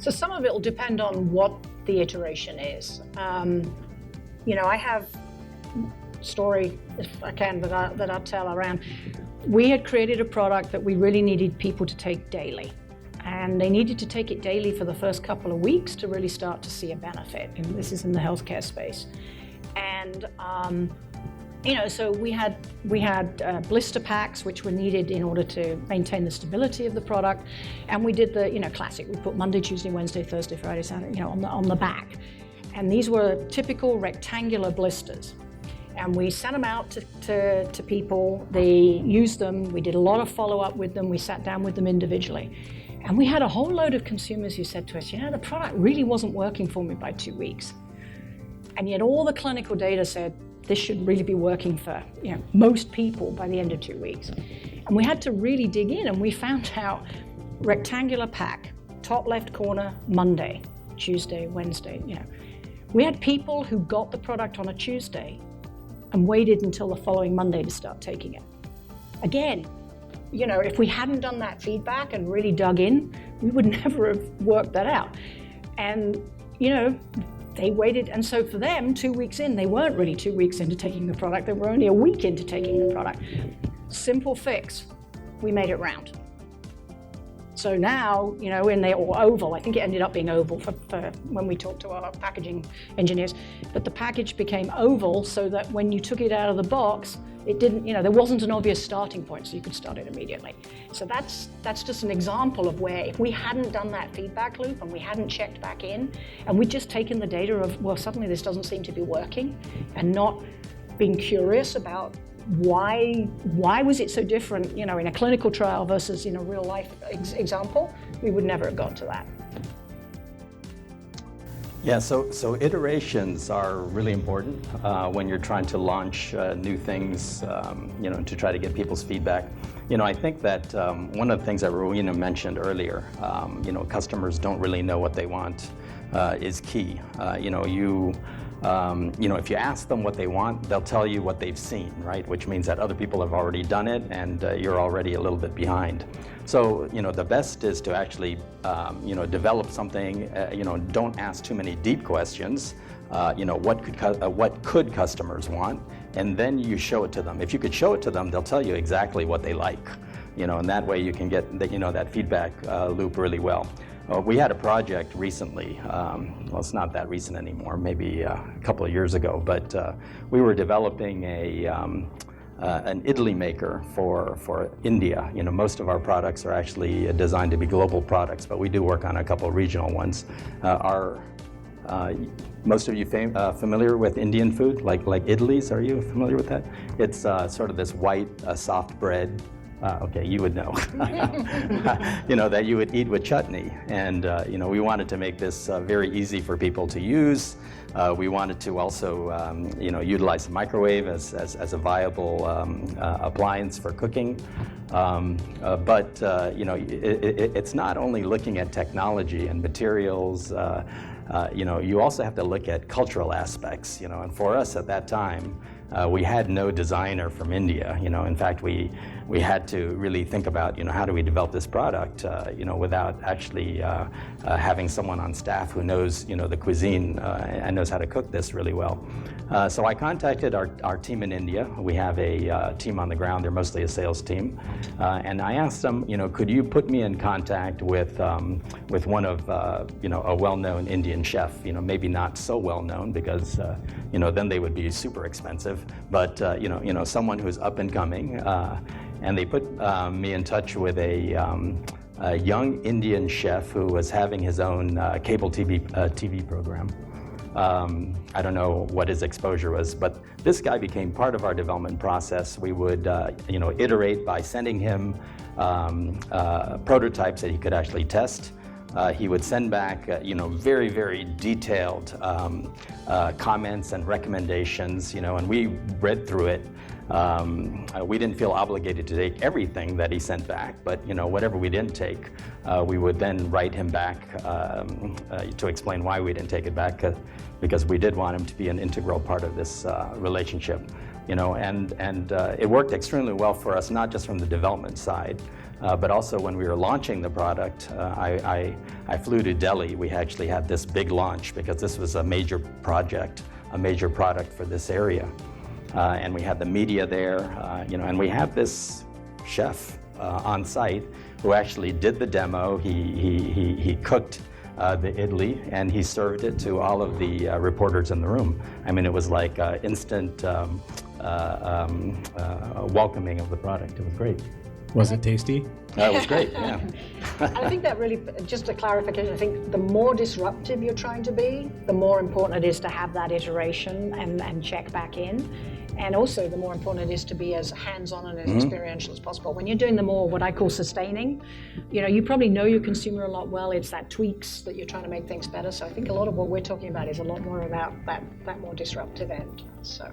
So some of it will depend on what the iteration is. I have a story, if I can, that I'll tell around. We had created a product that we really needed people to take daily. And they needed to take it daily for the first couple of weeks to really start to see a benefit. And this is in the healthcare space. And so we had blister packs, which were needed in order to maintain the stability of the product. And we did the classic. We put Monday, Tuesday, Wednesday, Thursday, Friday, Saturday, on the back. And these were typical rectangular blisters. And we sent them out to people. They used them. We did a lot of follow-up with them. We sat down with them individually. And we had a whole load of consumers who said to us, the product really wasn't working for me by 2 weeks. And yet all the clinical data said this should really be working for most people by the end of 2 weeks. And we had to really dig in, and we found out rectangular pack, top left corner, Monday, Tuesday, Wednesday. We had people who got the product on a Tuesday and waited until the following Monday to start taking it. Again, if we hadn't done that feedback and really dug in, we would never have worked that out. And, they waited. And so for them, 2 weeks in, they weren't really 2 weeks into taking the product. They were only a week into taking the product. Simple fix. We made it round. So now, or oval, I think it ended up being oval for when we talked to our packaging engineers, but the package became oval so that when you took it out of the box, it didn't, there wasn't an obvious starting point, so you could start it immediately. So that's just an example of where if we hadn't done that feedback loop and we hadn't checked back in, and we'd just taken the data of, well, suddenly this doesn't seem to be working, and not being curious about why was it so different, in a clinical trial versus in a real life example, we would never have got to that. Yeah, so iterations are really important when you're trying to launch new things, to try to get people's feedback. I think that one of the things that Rowena mentioned earlier, customers don't really know what they want is key. If you ask them what they want, they'll tell you what they've seen, right? Which means that other people have already done it and you're already a little bit behind. So, the best is to actually, develop something, don't ask too many deep questions. What could customers want? And then you show it to them. If you could show it to them, they'll tell you exactly what they like, and that way you can get that feedback loop really well. We had a project recently, well, it's not that recent anymore, maybe a couple of years ago, but we were developing an idli maker for India. Most of our products are actually designed to be global products, but we do work on a couple of regional ones. Most of you familiar with Indian food, like idlis? Are you familiar with that? It's sort of this white, soft bread. Okay, you would know. That you would eat with chutney. And, we wanted to make this very easy for people to use. We wanted to also, utilize the microwave as a viable appliance for cooking. It's not only looking at technology and materials, you also have to look at cultural aspects, and for us at that time, we had no designer from India. In fact, we had to really think about, how do we develop this product, without actually having someone on staff who knows, the cuisine and knows how to cook this really well. So I contacted our team in India. We have a team on the ground. They're mostly a sales team. And I asked them, could you put me in contact with one of, a well-known Indian chef, maybe not so well-known because, then they would be super expensive, but, someone who's up and coming. And they put me in touch with a young Indian chef who was having his own cable TV program. I don't know what his exposure was, but this guy became part of our development process. We would, iterate by sending him prototypes that he could actually test. He would send back, very, very detailed comments and recommendations, and we read through it. We didn't feel obligated to take everything that he sent back, but whatever we didn't take, we would then write him back to explain why we didn't take it back, because we did want him to be an integral part of this relationship. And it worked extremely well for us, not just from the development side, But also when we were launching the product, I flew to Delhi. We actually had this big launch because this was a major project, a major product for this area. And we had the media there, and we have this chef on site who actually did the demo. He cooked the idli, and he served it to all of the reporters in the room. I mean, it was like instant welcoming of the product. It was great. Was it tasty? It was great, yeah. I think that really, just a clarification, I think the more disruptive you're trying to be, the more important it is to have that iteration and check back in. And also the more important it is to be as hands-on and as experiential as possible. When you're doing the more what I call sustaining, you probably know your consumer a lot well. It's that tweaks that you're trying to make things better. So I think a lot of what we're talking about is a lot more about that more disruptive end. So.